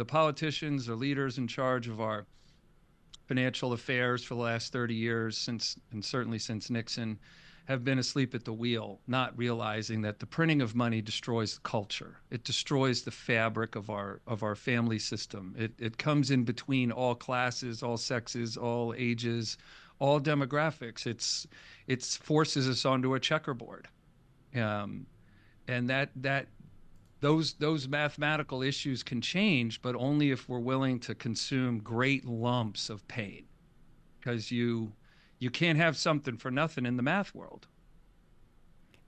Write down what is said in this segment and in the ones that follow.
the politicians, the leaders in charge of our financial affairs for the last 30 years, and certainly since Nixon, have been asleep at the wheel, not realizing that the printing of money destroys the culture. It destroys the fabric of our family system. It comes in between all classes, all sexes, all ages, all demographics. It forces us onto a checkerboard, um, and those mathematical issues can change, but only if we're willing to consume great lumps of pain, because you can't have something for nothing in the math world.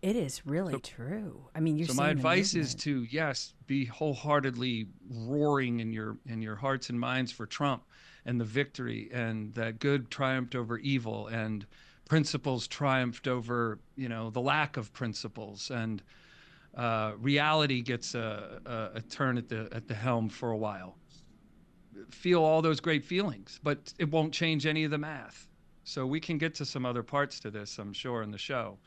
It is really So true. I mean, you're so my seeing the advice is movement. to, yes, be wholeheartedly roaring in your hearts and minds for Trump and the victory, and that good triumphed over evil, and principles triumphed over, the lack of principles, and reality gets a turn at the helm for a while. Feel all those great feelings, but it won't change any of the math. So we can get to some other parts to this, I'm sure, in the show,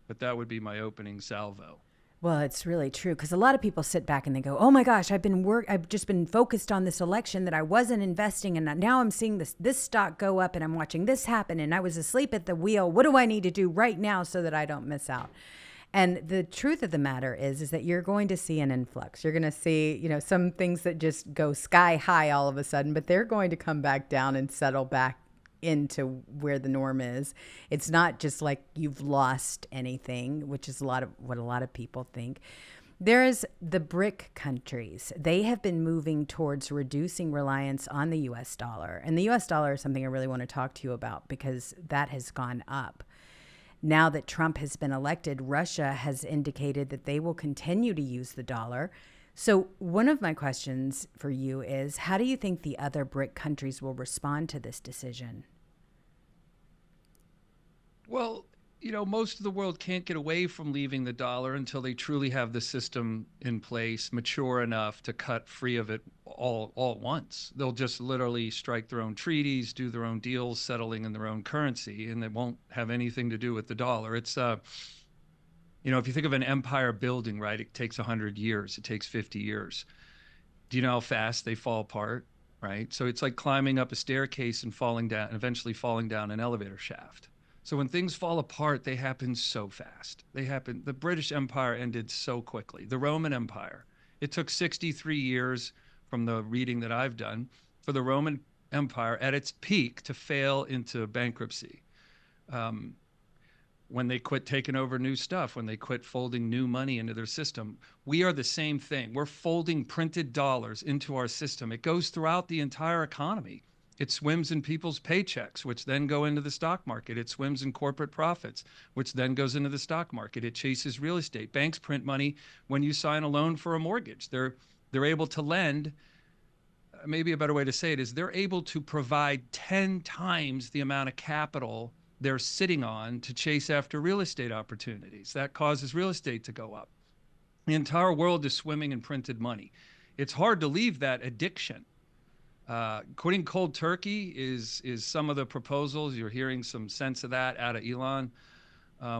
but that would be my opening salvo. Well, it's really true because a lot of people sit back and they go, "Oh my gosh, I've just been focused on this election that I wasn't investing in. Now I'm seeing this stock go up and I'm watching this happen and I was asleep at the wheel. What do I need to do right now so that I don't miss out?" And the truth of the matter is that you're going to see an influx. You're going to see, some things that just go sky high all of a sudden, but they're going to come back down and settle back into where the norm is. It's not just like you've lost anything, which is what a lot of people think. There's the BRIC countries. They have been moving towards reducing reliance on the US dollar. And the US dollar is something I really want to talk to you about because that has gone up. Now that Trump has been elected, Russia has indicated that they will continue to use the dollar. So, one of my questions for you is how do you think the other BRIC countries will respond to this decision? Well, most of the world can't get away from leaving the dollar until they truly have the system in place, mature enough to cut free of it all at once. They'll just literally strike their own treaties, do their own deals, settling in their own currency, and it won't have anything to do with the dollar. If you think of an empire building, right, it takes 100 years, it takes 50 years. Do you know how fast they fall apart, right? So it's like climbing up a staircase and falling down, and eventually falling down an elevator shaft. So when things fall apart, they happen so fast. The British Empire ended so quickly. The Roman Empire, it took 63 years from the reading that I've done for the Roman Empire at its peak to fail into bankruptcy. Um, when they quit taking over new stuff, when they quit folding new money into their system. We are the same thing. We're folding printed dollars into our system. It goes throughout the entire economy. It swims in people's paychecks, which then go into the stock market. It swims in corporate profits, which then goes into the stock market. It chases real estate. Banks print money when you sign a loan for a mortgage. They're able to lend. Maybe a better way to say it is they're able to provide 10 times the amount of capital they're sitting on to chase after real estate opportunities. That causes real estate to go up. The entire world is swimming in printed money. It's hard to leave that addiction. Quitting cold turkey is some of the proposals. You're hearing some sense of that out of Elon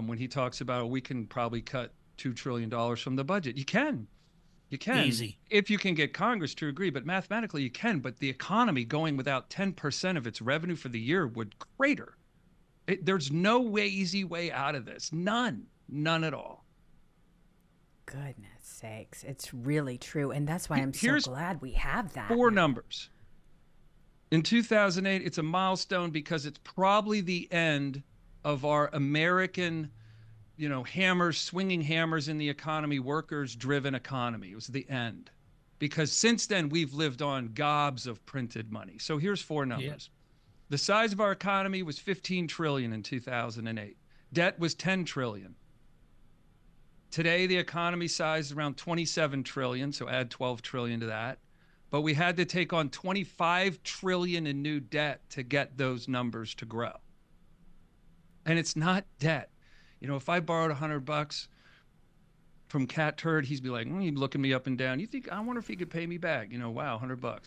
when he talks about we can probably cut $2 trillion from the budget. You can Easy. if you can get Congress to agree, but mathematically you can. But the economy going without 10% of its revenue for the year would crater. There's no easy way out of this. None at all. Goodness sakes, it's really true. And that's why I'm so Here's glad we have that four now. numbers. In 2008, it's a milestone because it's probably the end of our American, hammers, swinging hammers in the economy, workers driven economy. It was the end. Because since then, we've lived on gobs of printed money. So here's four Yeah. numbers. The size of our economy was 15 trillion in 2008. Debt was 10 trillion. Today, the economy size is around 27 trillion, so add 12 trillion to that. But we had to take on 25 trillion in new debt to get those numbers to grow. And it's not debt. If I borrowed $100 from Cat Turd, he'd be like, he'd looking me up and down. I wonder if he could pay me back. Wow, $100.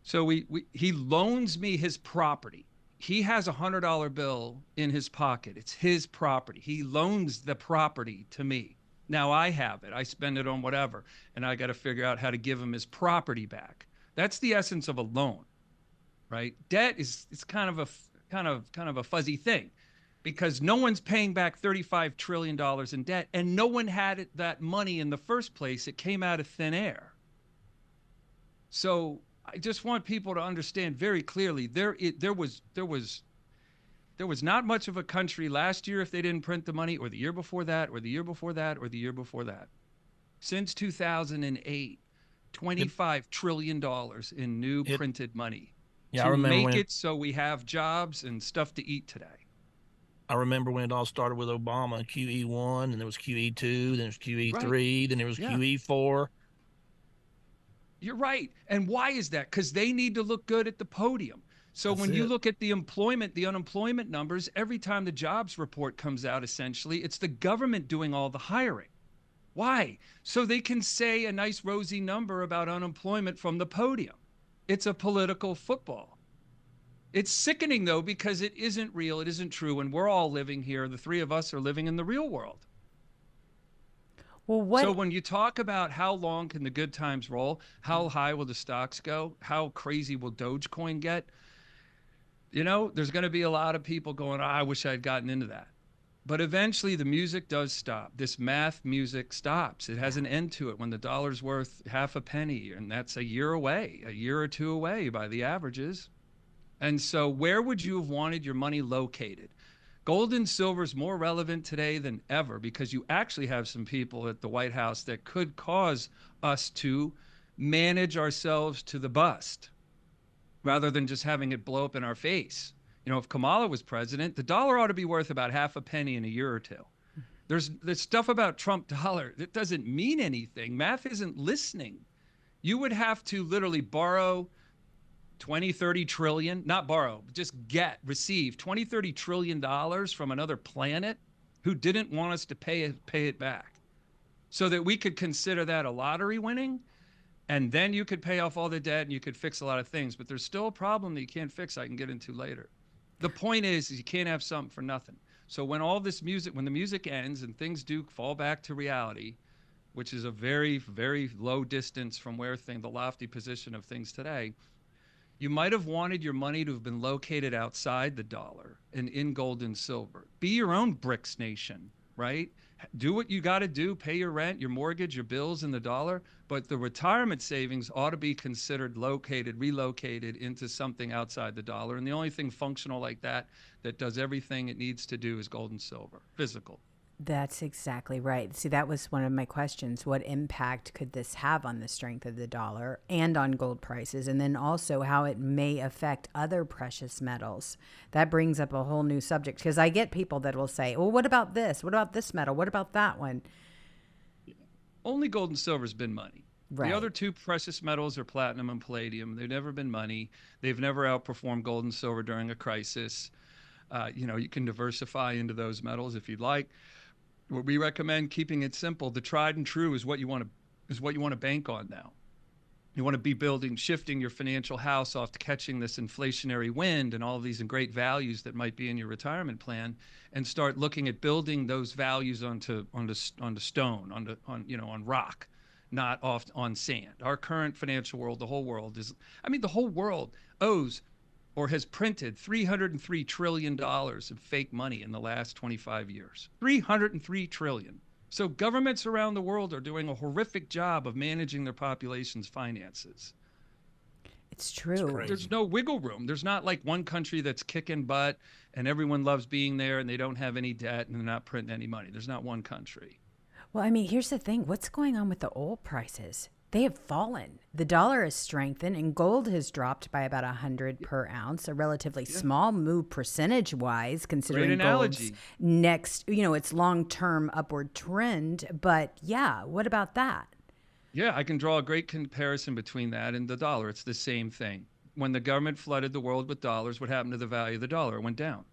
So he loans me his property. He has $100 bill in his pocket. It's his property. He loans the property to me. Now I have it. I spend it on whatever, and I got to figure out how to give him his property back. That's the essence of a loan, right? Debt is kind of a fuzzy thing because no one's paying back $35 trillion in debt, and no one had that money in the first place. It came out of thin air. So I just want people to understand very clearly there was not much of a country last year if they didn't print the money, or the year before that, or the year before that, or the year before that. Since 2008, It, $25 trillion in new it, printed money yeah, to make it so we have jobs and stuff to eat today. I remember when it all started with Obama, QE1, and there was QE2, then there was Right. QE3, then there was Yeah. QE4. You're right. And why is that? Because they need to look good at the podium. So That's when you it. look at the unemployment numbers, every time the jobs report comes out, essentially, it's the government doing all the hiring. Why? So they can say a nice rosy number about unemployment from the podium. It's a political football. It's sickening, though, because it isn't real. It isn't true. And we're all living here. The three of us are living in the real world. Well, So what when you talk about how long can the good times roll, how high will the stocks go, how crazy will Dogecoin get, there's going to be a lot of people going, I wish I'd gotten into that. But eventually the music does stop. This math music stops. It has an end to it when the dollar's worth half a penny, and that's a year away, a year or two away by the averages. And so where would you have wanted your money located? Gold and silver is more relevant today than ever because you actually have some people at the White House that could cause us to manage ourselves to the bust rather than just having it blow up in our face. If Kamala was president, the dollar ought to be worth about half a penny in a year or two. There's stuff about Trump dollar that doesn't mean anything. Math isn't listening. You would have to literally borrow 20, 30 trillion, not borrow, just receive 20, 30 trillion dollars from another planet who didn't want us to pay it back so that we could consider that a lottery winning. And then you could pay off all the debt and you could fix a lot of things. But there's still a problem that you can't fix I can get into later. The point is you can't have something for nothing. So when the music ends and things do fall back to reality, which is a very, very low distance from the lofty position of things today, you might have wanted your money to have been located outside the dollar and in gold and silver. Be your own BRICS nation, right? Do what you got to do, pay your rent, your mortgage, your bills in the dollar, but the retirement savings ought to be considered relocated into something outside the dollar. And the only thing functional like that does everything it needs to do is gold and silver, physical. That's exactly right. See, that was one of my questions. What impact could this have on the strength of the dollar and on gold prices? And then also how it may affect other precious metals. That brings up a whole new subject because I get people that will say, well, what about this? What about this metal? What about that one? Only gold and silver has been money. Right. The other two precious metals are platinum and palladium. They've never been money. They've never outperformed gold and silver during a crisis. You can diversify into those metals if you'd like. What we recommend keeping it simple. The tried and true is what you want to bank on now. You want to be shifting your financial house off to catching this inflationary wind and all of these great values that might be in your retirement plan, and start looking at building those values onto stone, on rock, not off on sand. Our current financial world, the whole world owes or has printed $303 trillion of fake money in the last 25 years. $303 trillion. So governments around the world are doing a horrific job of managing their population's finances. It's true. There's no wiggle room. There's not like one country that's kicking butt and everyone loves being there and they don't have any debt and they're not printing any money. There's not one country. Well, I mean, here's the thing. What's going on with the oil prices? They have fallen. The dollar has strengthened and gold has dropped by about 100 per ounce, a relatively small move percentage-wise, considering gold's next, its long-term upward trend. But yeah, what about that? Yeah, I can draw a great comparison between that and the dollar. It's the same thing. When the government flooded the world with dollars, what happened to the value of the dollar? It went down.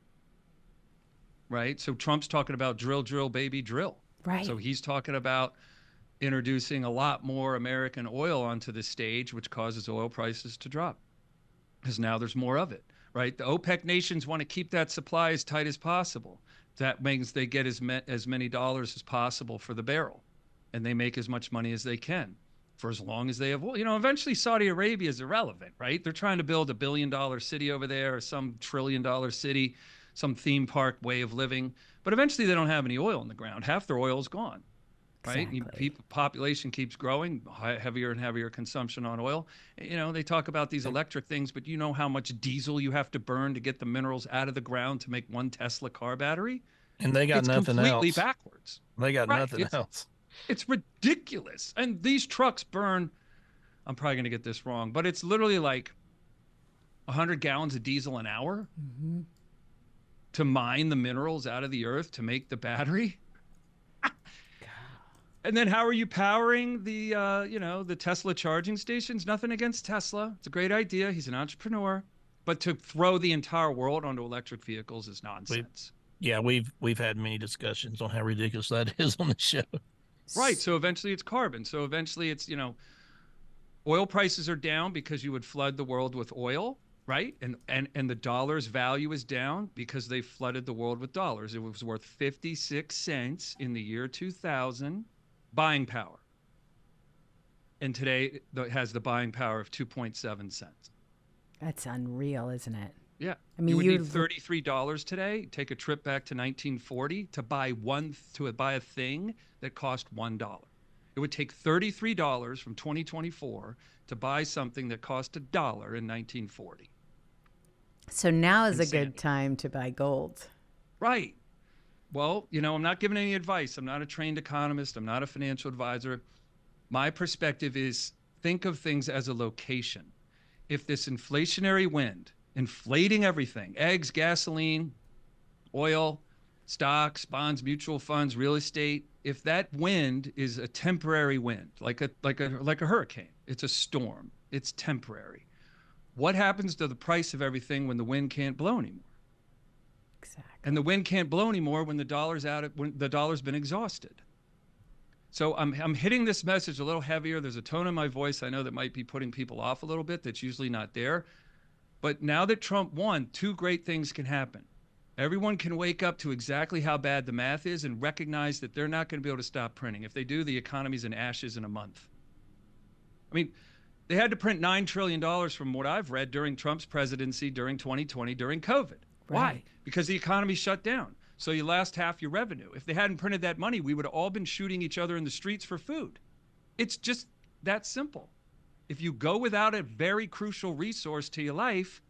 Right? So Trump's talking about drill, drill, baby, drill. Right. So he's talking about introducing a lot more American oil onto the stage, which causes oil prices to drop because now there's more of it, right? The OPEC nations want to keep that supply as tight as possible. That means they get as many dollars as possible for the barrel, and they make as much money as they can. for as long as they have oil. You know, eventually Saudi Arabia is irrelevant, right? They're trying to build $1 billion city over there, or some $1 trillion city, some theme park way of living. But eventually they don't have any oil in the ground. Half their oil is gone, right? Exactly. Population keeps growing, heavier and heavier consumption on oil. You know, they talk about these electric things, but you know how much diesel you have to burn to get the minerals out of the ground to make one Tesla car battery? And they got It's nothing completely else. backwards. They got Right. nothing else. It's ridiculous. And these trucks burn, I'm probably going to get this wrong, but it's literally like 100 gallons of diesel an hour to mine the minerals out of the earth to make the battery. And then how are you powering the the Tesla charging stations? Nothing against Tesla. It's a great idea. He's an entrepreneur. But to throw the entire world onto electric vehicles is nonsense. Yeah, we've had many discussions on how ridiculous that is on the show. Right. So eventually it's carbon. So eventually it's, oil prices are down because you would flood the world with oil, right? And the dollar's value is down because they flooded the world with dollars. It was worth 56 cents in the year 2000 buying power. And today it has the buying power of 2.7 cents. That's unreal, isn't it? Yeah. I mean, you would you need $33 today. Take a trip back to 1940 to buy a thing that cost $1. It would take $33 from 2024 to buy something that cost $1 in 1940. So now is a Insanity. good time to buy gold. Right. Well, I'm not giving any advice. I'm not a trained economist. I'm not a financial advisor. My perspective is think of things as a location. If this inflationary wind, inflating everything, eggs, gasoline, oil, stocks, bonds, mutual funds, real estate, if that wind is a temporary wind, like a hurricane, it's a storm, it's temporary. What happens to the price of everything when the wind can't blow anymore? Exactly. And the wind can't blow anymore when when the dollar's been exhausted. So I'm hitting this message a little heavier. There's a tone in my voice I know that might be putting people off a little bit. That's usually not there. But now that Trump won, two great things can happen. Everyone can wake up to exactly how bad the math is and recognize that they're not going to be able to stop printing. If they do, the economy's in ashes in a month. I mean, they had to print $9 trillion from what I've read during Trump's presidency, during 2020, during COVID. Why? Right. Because the economy shut down. So you lost half your revenue. If they hadn't printed that money, we would have all been shooting each other in the streets for food. It's just that simple. If you go without a very crucial resource to your life,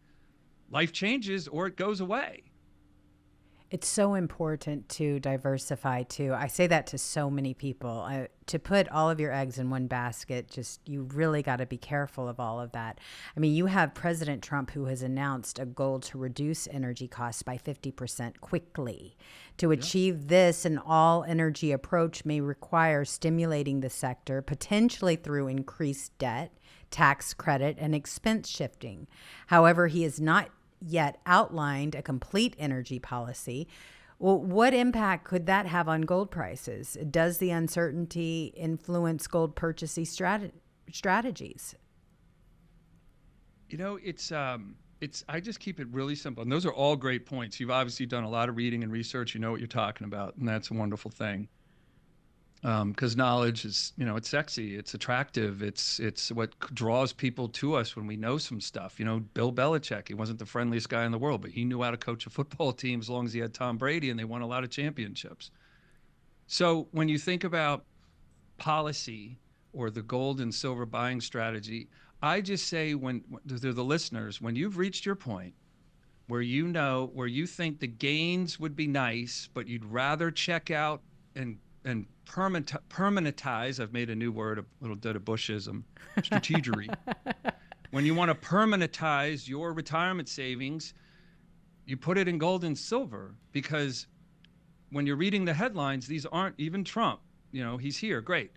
life changes or it goes away. It's so important to diversify too. I say that to so many people. To put all of your eggs in one basket, you really got to be careful of all of that. I mean, you have President Trump who has announced a goal to reduce energy costs by 50% quickly. To achieve this, an all energy approach may require stimulating the sector, potentially through increased debt, tax credit, and expense shifting. However, he has not yet outlined a complete energy policy. Well, what impact could that have on gold prices? Does the uncertainty influence gold purchasing strategies? I just keep it really simple. And those are all great points. You've obviously done a lot of reading and research. You know what you're talking about. And that's a wonderful thing. Because knowledge is, it's sexy, it's attractive, it's what draws people to us when we know some stuff. Bill Belichick, he wasn't the friendliest guy in the world, but he knew how to coach a football team as long as he had Tom Brady, and they won a lot of championships. So when you think about policy or the gold and silver buying strategy, I just say to the listeners, when you've reached your point where where you think the gains would be nice, but you'd rather check out and permanentize, I've made a new word, a little bit of Bushism, strategery. When you want to permanentize your retirement savings, you put it in gold and silver, because when you're reading the headlines, these aren't even Trump. He's here, great.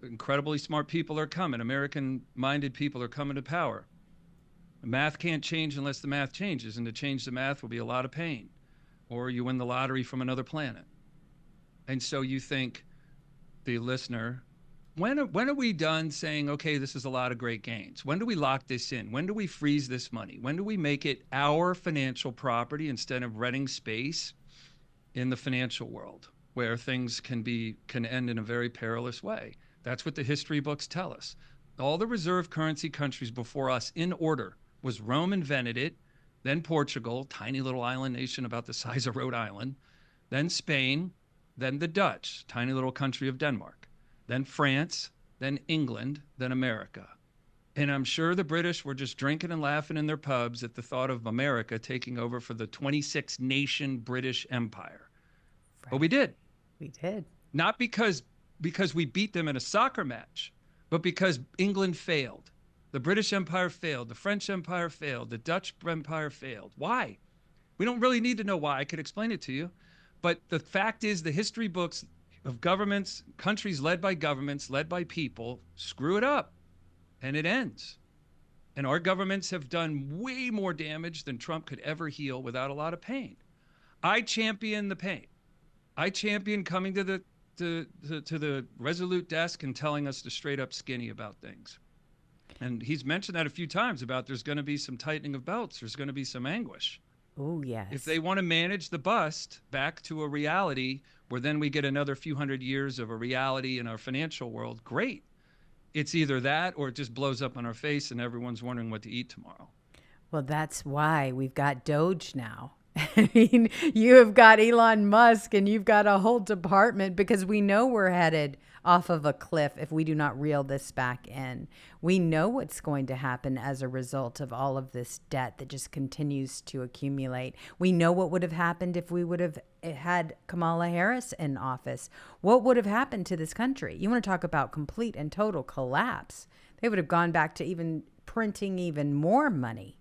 Incredibly smart people are coming. American-minded people are coming to power. The math can't change unless the math changes, and to change the math will be a lot of pain, or you win the lottery from another planet. And so you think, the listener, when are we done saying, okay, this is a lot of great gains? When do we lock this in? When do we freeze this money? When do we make it our financial property instead of renting space in the financial world where things can end in a very perilous way? That's what the history books tell us. All the reserve currency countries before us in order was Rome invented it, then Portugal, tiny little island nation about the size of Rhode Island, then Spain, then the Dutch, tiny little country of Denmark, then France, then England, then America. And I'm sure the British were just drinking and laughing in their pubs at the thought of America taking over for the 26 nation British Empire. But we did. We did. Not because we beat them in a soccer match, but because England failed. The British Empire failed. The French Empire failed. The Dutch Empire failed. Why? We don't really need to know why. I could explain it to you. But the fact is, the history books of governments, countries led by governments, led by people, screw it up. And it ends. And our governments have done way more damage than Trump could ever heal without a lot of pain. I champion the pain. I champion coming to the Resolute desk and telling us to straight up skinny about things. And he's mentioned that a few times about there's going to be some tightening of belts. There's going to be some anguish. Oh, yes. If they want to manage the bust back to a reality where then we get another few hundred years of a reality in our financial world, great. It's either that or it just blows up on our face and everyone's wondering what to eat tomorrow. Well, that's why we've got Doge now. I mean, you have got Elon Musk and you've got a whole department because we know we're headed off of a cliff if we do not reel this back in. We know what's going to happen as a result of all of this debt that just continues to accumulate. We know what would have happened if we would have had Kamala Harris in office. What would have happened to this country? You want to talk about complete and total collapse. They would have gone back to even printing even more money.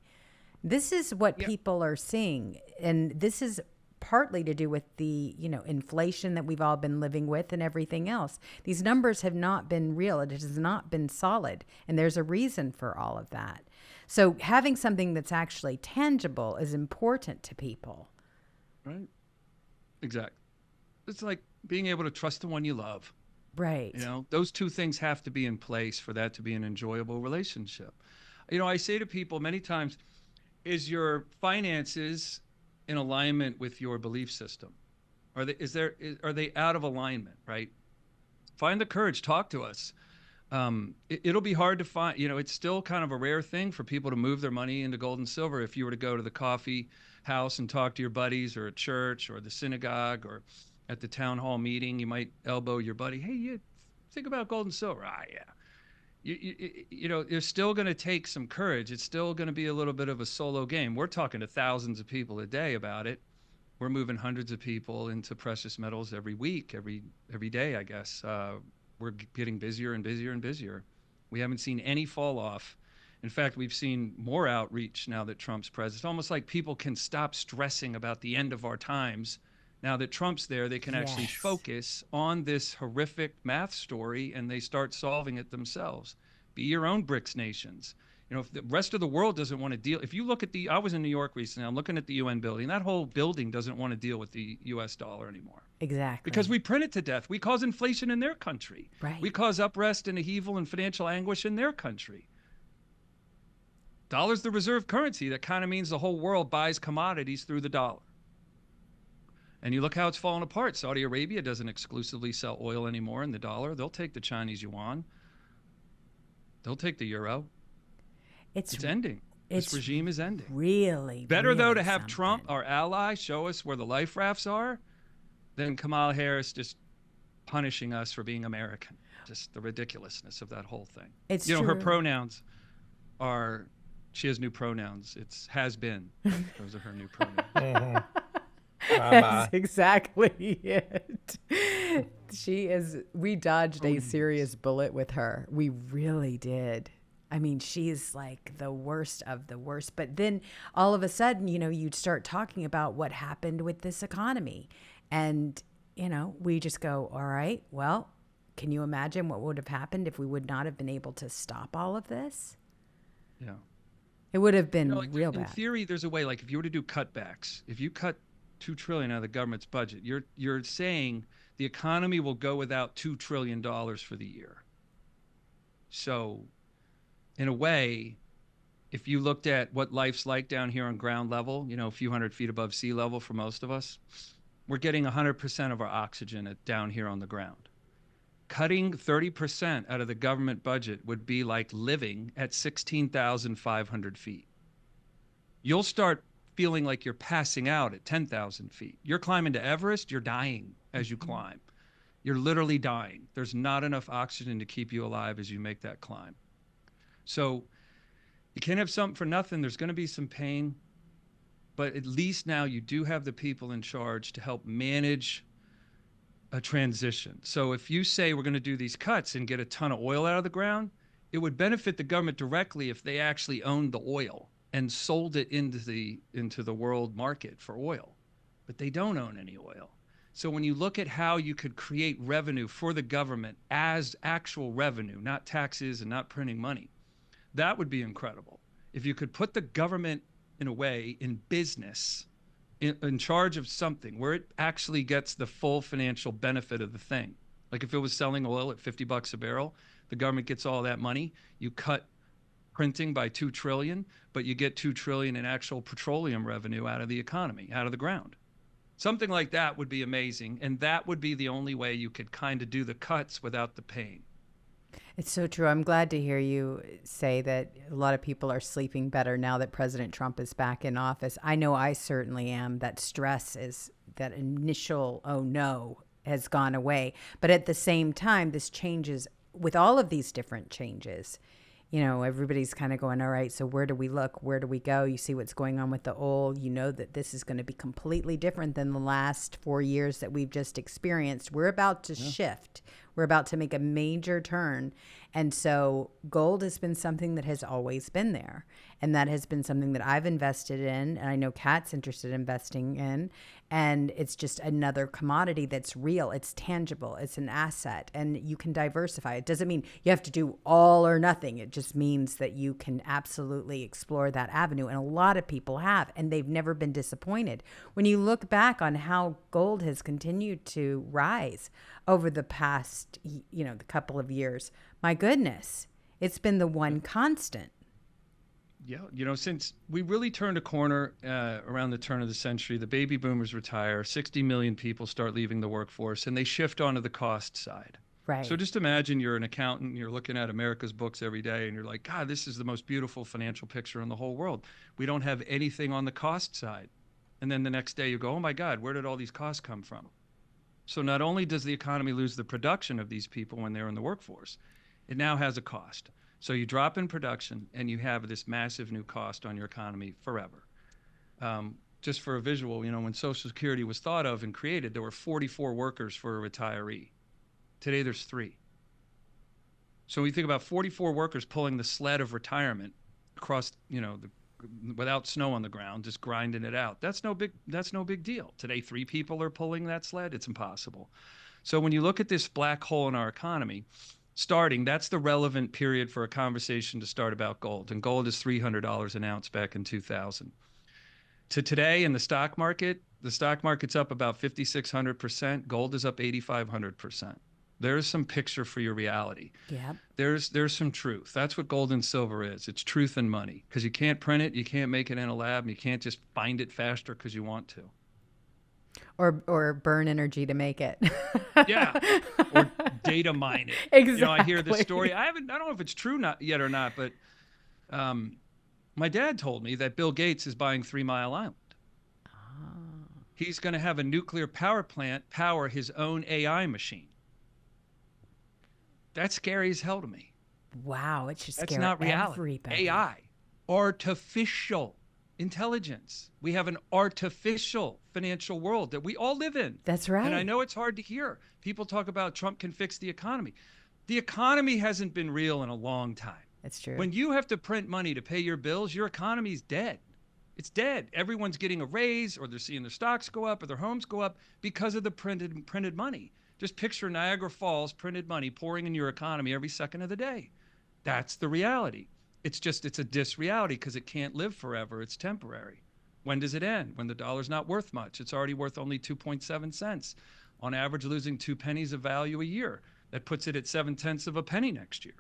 This is what people are seeing. And this is partly to do with the, inflation that we've all been living with and everything else. These numbers have not been real. It has not been solid. And there's a reason for all of that. So having something that's actually tangible is important to people. Right. Exactly. It's like being able to trust the one you love. Right. Those two things have to be in place for that to be an enjoyable relationship. I say to people many times, is your finances in alignment with your belief system? Are they out of alignment, right? Find the courage, talk to us. It'll be hard to find, it's still kind of a rare thing for people to move their money into gold and silver. If you were to go to the coffee house and talk to your buddies or at church or the synagogue or at the town hall meeting, you might elbow your buddy, hey, you think about gold and silver. Ah, yeah. It's still going to take some courage. It's still going to be a little bit of a solo game. We're talking to thousands of people a day about it. We're moving hundreds of people into precious metals every week, every day, I guess. We're getting busier and busier and busier. We haven't seen any fall off. In fact, we've seen more outreach now that Trump's president. It's almost like people can stop stressing about the end of our times. Now that Trump's there, they can actually focus on this horrific math story and they start solving it themselves. Be your own BRICS nations. If the rest of the world doesn't want to deal, if you look at I was in New York recently, I'm looking at the UN building. That whole building doesn't want to deal with the US dollar anymore. Exactly. Because we print it to death. We cause inflation in their country. Right. We cause unrest and upheaval and financial anguish in their country. Dollar's the reserve currency. That kind of means the whole world buys commodities through the dollar. And you look how it's fallen apart. Saudi Arabia doesn't exclusively sell oil anymore in the dollar. They'll take the Chinese yuan. They'll take the euro. It's ending. This regime is ending. Really better, though, to have something. Trump, our ally, show us where the life rafts are than Kamala Harris just punishing us for being American. Just the ridiculousness of that whole thing. It's true. Her pronouns are, she has new pronouns. It's has been. Those are her new pronouns. That's exactly it. We dodged a serious bullet with her. We really did. I mean, she's like the worst of the worst. But then all of a sudden, you'd start talking about what happened with this economy. And, we just go, all right, well, can you imagine what would have happened if we would not have been able to stop all of this? Yeah. It would have been real in bad. In theory, there's a way, like if you were to do cutbacks, if you cut $2 trillion out of the government's budget, you're saying the economy will go without $2 trillion for the year. So in a way, if you looked at what life's like down here on ground level, a few hundred feet above sea level for most of us, we're getting 100% of our oxygen down here on the ground. Cutting 30% out of the government budget would be like living at 16,500 feet. You'll start feeling like you're passing out at 10,000 feet. You're climbing to Everest, you're dying as you climb. You're literally dying. There's not enough oxygen to keep you alive as you make that climb. So you can't have something for nothing. There's going to be some pain, but at least now you do have the people in charge to help manage a transition. So if you say we're going to do these cuts and get a ton of oil out of the ground, it would benefit the government directly if they actually owned the oil and sold it into the world market for oil. But they don't own any oil. So when you look at how you could create revenue for the government as actual revenue, not taxes and not printing money, that would be incredible. If you could put the government in a way in business, in charge of something where it actually gets the full financial benefit of the thing. Like if it was selling oil at $50 a barrel, the government gets all that money. You cut printing by 2 trillion, but you get 2 trillion in actual petroleum revenue out of the economy, out of the ground. Something like that would be amazing. And that would be the only way you could kind of do the cuts without the pain. It's so true. I'm glad to hear you say that a lot of people are sleeping better now that President Trump is back in office. I know I certainly am. That stress is, that initial, oh no, has gone away. But at the same time, this changes with all of these different changes. You know, everybody's kind of going, all right, so where do we look? Where do we go? You see what's going on with the oil. You know that this is going to be completely different than the last 4 years that we've just experienced. We're about to shift. We're about to make a major turn. And so gold has been something that has always been there. And that has been something that I've invested in. And I know Kat's interested in investing in. And it's just another commodity that's real. It's tangible. It's an asset. And you can diversify. It doesn't mean you have to do all or nothing. It just means that you can absolutely explore that avenue. And a lot of people have. And they've never been disappointed. When you look back on how gold has continued to rise over the past, the couple of years, my goodness, it's been the one constant. Yeah, since we really turned a corner around the turn of the century, the baby boomers retire, 60 million people start leaving the workforce, and they shift onto the cost side. Right. So just imagine you're an accountant, you're looking at America's books every day, and you're like, God, this is the most beautiful financial picture in the whole world. We don't have anything on the cost side. And then the next day you go, oh my God, where did all these costs come from? So not only does the economy lose the production of these people when they're in the workforce, it now has a cost. So you drop in production and you have this massive new cost on your economy forever. Just for a visual, when Social Security was thought of and created, there were 44 workers for a retiree. Today there's 3. So when you think about 44 workers pulling the sled of retirement across, without snow on the ground, just grinding it out, that's no big deal. Today 3 people are pulling that sled. It's impossible. So when you look at this black hole in our economy, that's the relevant period for a conversation to start about gold. And gold is $300 an ounce back in 2000. To today in the stock market's up about 5,600%. Gold is up 8,500%. There's some picture for your reality. Yeah. There's some truth. That's what gold and silver is. It's truth and money. Because you can't print it, you can't make it in a lab, and you can't just find it faster because you want to. Or burn energy to make it. Yeah. Or data mine it. Exactly. I hear this story. I don't know if it's true yet or not, but my dad told me that Bill Gates is buying 3 Mile Island. Oh. He's going to have a nuclear power plant power his own AI machine. That's scary as hell to me. Wow, it should scare That's not reality. Everybody. AI, artificial intelligence. We have an artificial financial world that we all live in. That's right. And I know it's hard to hear. People talk about Trump can fix the economy. The economy hasn't been real in a long time. That's true. When you have to print money to pay your bills, your economy's dead. It's dead. Everyone's getting a raise, or they're seeing their stocks go up, or their homes go up because of the printed money. Just picture Niagara Falls printed money pouring in your economy every second of the day. That's the reality. It's a disreality because it can't live forever. It's temporary. When does it end? When the dollar's not worth much. It's already worth only 2.7 cents. On average, losing 2 pennies of value a year. That puts it at 7/10 of a penny next year.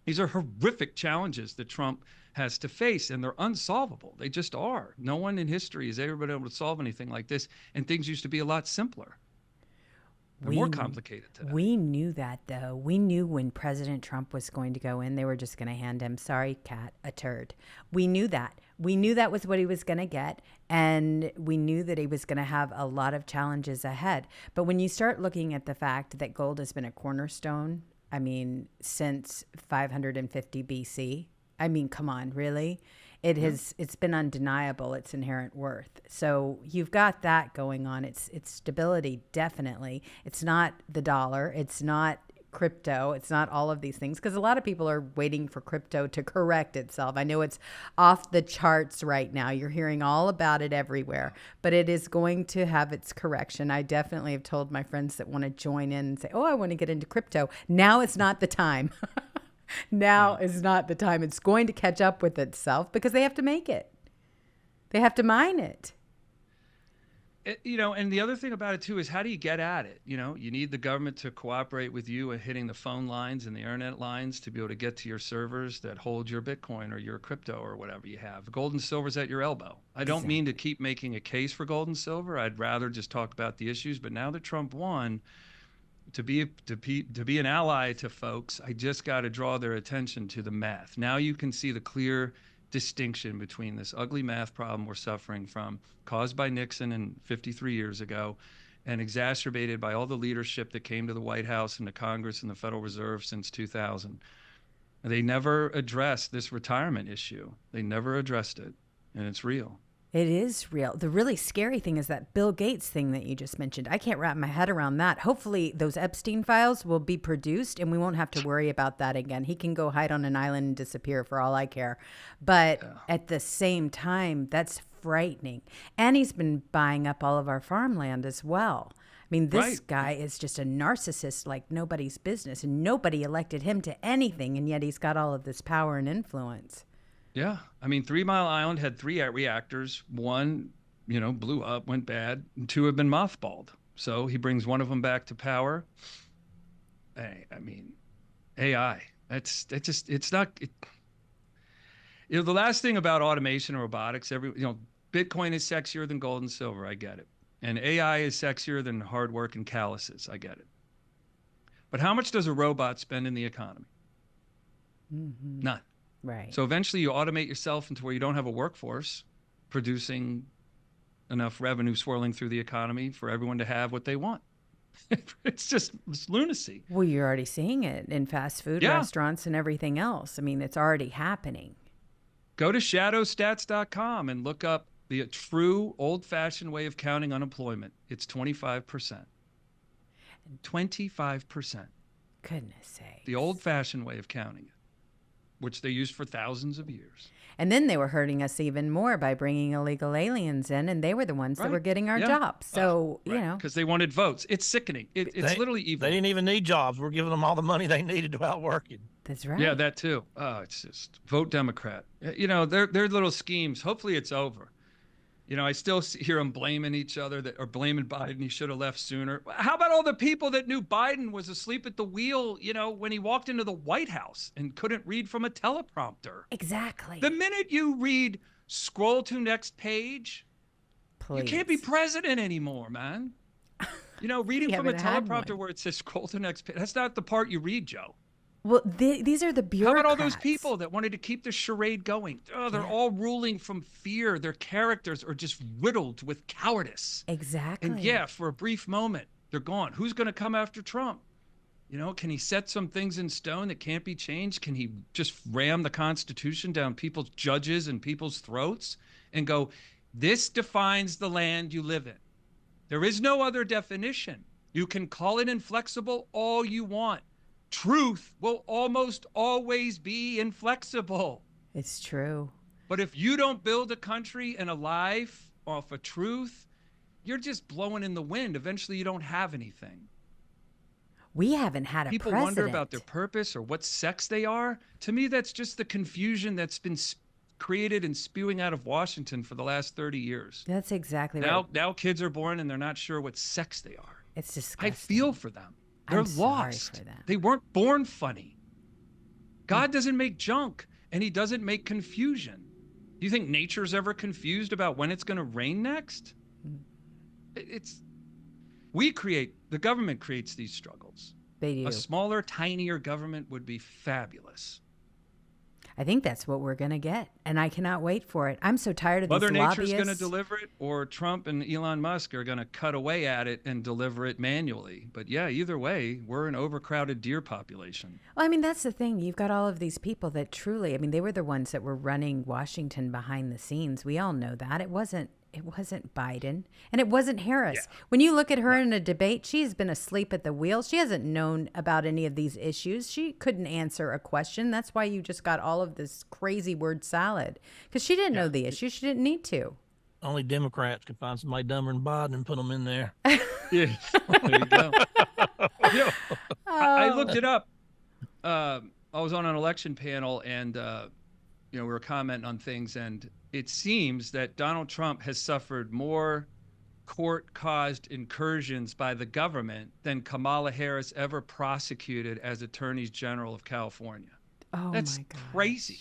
These are horrific challenges that Trump has to face, and they're unsolvable. They just are. No one in history has ever been able to solve anything like this, and things used to be a lot simpler. They're more complicated today. We knew that, though. We knew when President Trump was going to go in, they were just going to hand him, sorry, cat, a turd. We knew that. We knew that was what he was going to get. And we knew that he was going to have a lot of challenges ahead. But when you start looking at the fact that gold has been a cornerstone, I mean, since 550 BC, I mean, come on, really? It's been undeniable, its inherent worth. So you've got that going on. It's stability, definitely. It's not the dollar. It's not crypto. It's not all of these things, because a lot of people are waiting for crypto to correct itself. I know it's off the charts right now. You're hearing all about it everywhere, but it is going to have its correction. I definitely have told my friends that want to join in and say, oh, I want to get into crypto. Now is not the time. Now is not the time. It's going to catch up with itself because they have to make it. They have to mine it. And the other thing about it too is, how do you get at it? You need the government to cooperate with you in hitting the phone lines and the internet lines to be able to get to your servers that hold your Bitcoin or your crypto or whatever you have. Gold and silver's at your elbow. I don't mean to keep making a case for gold and silver. I'd rather just talk about the issues. But now that Trump won, to be an ally to folks, I just got to draw their attention to the math. Now you can see the clear distinction between this ugly math problem we're suffering from, caused by Nixon 53 years ago, and exacerbated by all the leadership that came to the White House and the Congress and the Federal Reserve since 2000. They never addressed this retirement issue. They never addressed it, and it's real. It is real. The really scary thing is that Bill Gates thing that you just mentioned. I can't wrap my head around that. Hopefully those Epstein files will be produced and we won't have to worry about that again. He can go hide on an island and disappear for all I care. But at the same time, that's frightening. And he's been buying up all of our farmland as well. I mean, this guy is just a narcissist like nobody's business, and nobody elected him to anything, and yet he's got all of this power and influence. Yeah. I mean, 3 Mile Island had 3 reactors. One, blew up, went bad, and 2 have been mothballed. So he brings one of them back to power. I mean, AI. It's not. The last thing about automation and robotics, Bitcoin is sexier than gold and silver. I get it. And AI is sexier than hard work and calluses. I get it. But how much does a robot spend in the economy? Mm-hmm. None. Right. So eventually you automate yourself into where you don't have a workforce producing enough revenue swirling through the economy for everyone to have what they want. It's lunacy. Well, you're already seeing it in fast food restaurants and everything else. I mean, it's already happening. Go to shadowstats.com and look up the true old-fashioned way of counting unemployment. It's 25%. 25%. Goodness sakes. The old-fashioned way of counting it, which they used for thousands of years. And then they were hurting us even more by bringing illegal aliens in, and they were the ones that were getting our jobs. So, Because they wanted votes. It's sickening. It's literally evil. They didn't even need jobs. We're giving them all the money they needed to outwork it. That's right. Yeah, that too. Oh, it's just vote Democrat. Their little schemes, hopefully it's over. I still hear them blaming each other or blaming Biden. He should have left sooner. How about all the people that knew Biden was asleep at the wheel, when he walked into the White House and couldn't read from a teleprompter? Exactly. The minute you read scroll to next page, Please. You can't be president anymore, man. Reading from a teleprompter where it says scroll to next page, that's not the part you read, Joe. Well, these are the bureaucrats. How about all those people that wanted to keep the charade going? Oh, they're all ruling from fear. Their characters are just riddled with cowardice. Exactly. And for a brief moment, they're gone. Who's going to come after Trump? Can he set some things in stone that can't be changed? Can he just ram the Constitution down people's judges and people's throats and go, this defines the land you live in? There is no other definition. You can call it inflexible all you want. Truth will almost always be inflexible. It's true. But if you don't build a country and a life off of truth, you're just blowing in the wind. Eventually, you don't have anything. We haven't had a People president. wonder about their purpose or what sex they are. To me, that's just the confusion that's been created and spewing out of Washington for the last 30 years. That's exactly right. Now kids are born and they're not sure what sex they are. It's disgusting. I feel for them. They're lost. Sorry for them. They weren't born funny. God doesn't make junk, and he doesn't make confusion. Do you think nature's ever confused about when it's going to rain next? The government creates these struggles. They do. A smaller, tinier government would be fabulous. I think that's what we're going to get, and I cannot wait for it. I'm so tired of Mother these Nature's lobbyists. going to deliver it, or Trump and Elon Musk are going to cut away at it and deliver it manually. But yeah, either way, we're an overcrowded deer population. Well, I mean, that's the thing. You've got all of these people that truly, I mean, they were the ones that were running Washington behind the scenes. We all know that. It wasn't Biden, and it wasn't Harris. Yeah. When you look at her in a debate, she's been asleep at the wheel. She hasn't known about any of these issues. She couldn't answer a question. That's why you just got all of this crazy word salad, because she didn't know the issue. She didn't need to. Only Democrats can find somebody dumber than Biden and put them in there. Yeah, there you go. I looked it up. I was on an election panel, and we were commenting on things, and it seems that Donald Trump has suffered more court-caused incursions by the government than Kamala Harris ever prosecuted as Attorney General of California. Oh, That's my gosh. crazy.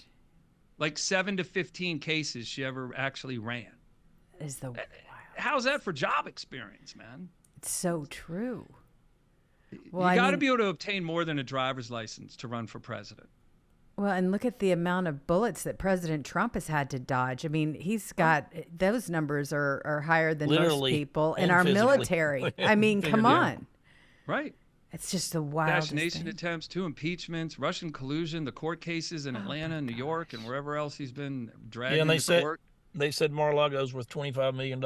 Like 7 to 15 cases she ever actually ran. That is the wild. How's that for job experience, man? It's so true. You got to be able to obtain more than a driver's license to run for president. Well, and look at the amount of bullets that President Trump has had to dodge. I mean, he's got those numbers are higher than Literally most people in and our physically. military. I mean, come on. Right. It's just the wildest Assassination thing. attempts, 2 impeachments, Russian collusion, the court cases in Atlanta and New York and wherever else he's been dragged and into court. they said Mar-a-Lago's worth $25 million.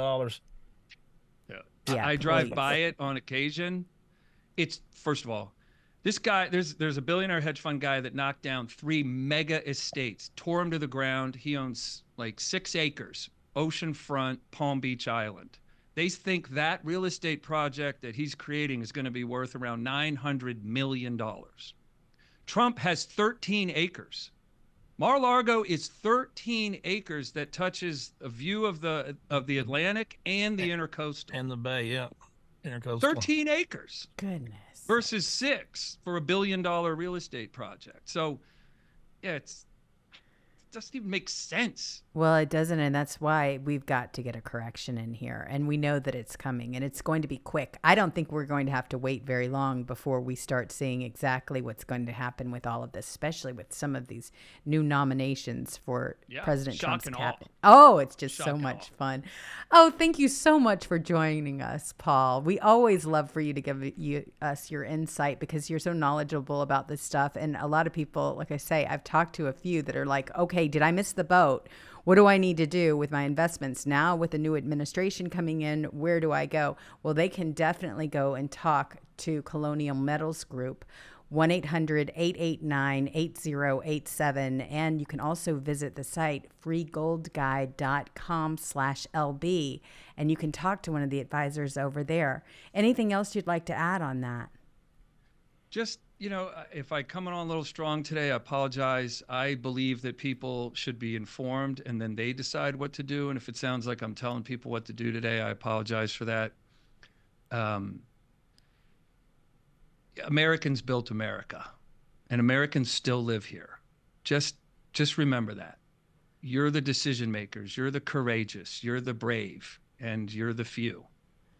Yeah, I drive please. by it on occasion. It's, first of all, this guy, there's a billionaire hedge fund guy that knocked down 3 mega estates, tore them to the ground. He owns like 6 acres, oceanfront, Palm Beach Island. They think that real estate project that he's creating is going to be worth around $900 million. Trump has 13 acres. Mar-a-Lago is 13 acres that touches a view of the Atlantic and the intercoastal. And the Bay, yeah. Intercoastal. 13 acres. Goodness. Versus 6 for a $1 billion real estate project. So, yeah, it doesn't even make sense. Well, it doesn't, and that's why we've got to get a correction in here, and we know that it's coming, and it's going to be quick. I don't think we're going to have to wait very long before we start seeing exactly what's going to happen with all of this, especially with some of these new nominations for President Trump's cabinet. Oh, it's just so much fun. Oh, thank you so much for joining us, Paul. We always love for you to give us your insight because you're so knowledgeable about this stuff, and a lot of people, like I say, I've talked to a few that are like, okay, did I miss the boat? What do I need to do with my investments now with the new administration coming in? Where do I go? Well, they can definitely go and talk to Colonial Metals Group, 1-800-889-8087. And you can also visit the site freegoldguide.com/LB. And you can talk to one of the advisors over there. Anything else you'd like to add on that? Just, if I come on a little strong today, I apologize. I believe that people should be informed and then they decide what to do. And if it sounds like I'm telling people what to do today, I apologize for that. Americans built America, and Americans still live here. Just remember that. You're the decision makers. You're the courageous. You're the brave, and you're the few.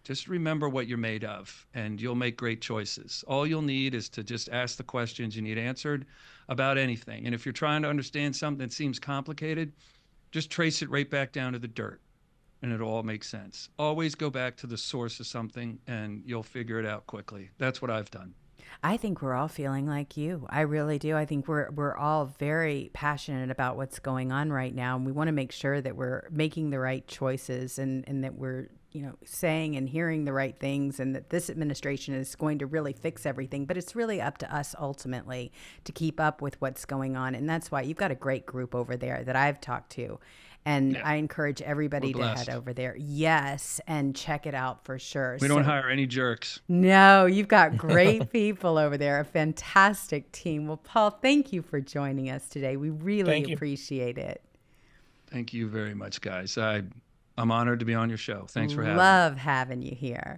Just remember what you're made of, and you'll make great choices. All you'll need is to just ask the questions you need answered about anything. And if you're trying to understand something that seems complicated, just trace it right back down to the dirt, and it'll all make sense. Always go back to the source of something, and you'll figure it out quickly. That's what I've done. I think we're all feeling like you. I really do. I think we're all very passionate about what's going on right now, and we want to make sure that we're making the right choices and that we're saying and hearing the right things, and that this administration is going to really fix everything. But it's really up to us ultimately to keep up with what's going on. And that's why you've got a great group over there that I've talked to. And I encourage everybody to head over there. Yes, and check it out for sure. We don't hire any jerks. No, you've got great people over there, a fantastic team. Well, Paul, thank you for joining us today. We really appreciate it. Thank you very much, guys. I'm honored to be on your show. Thanks for having me. Love having you here.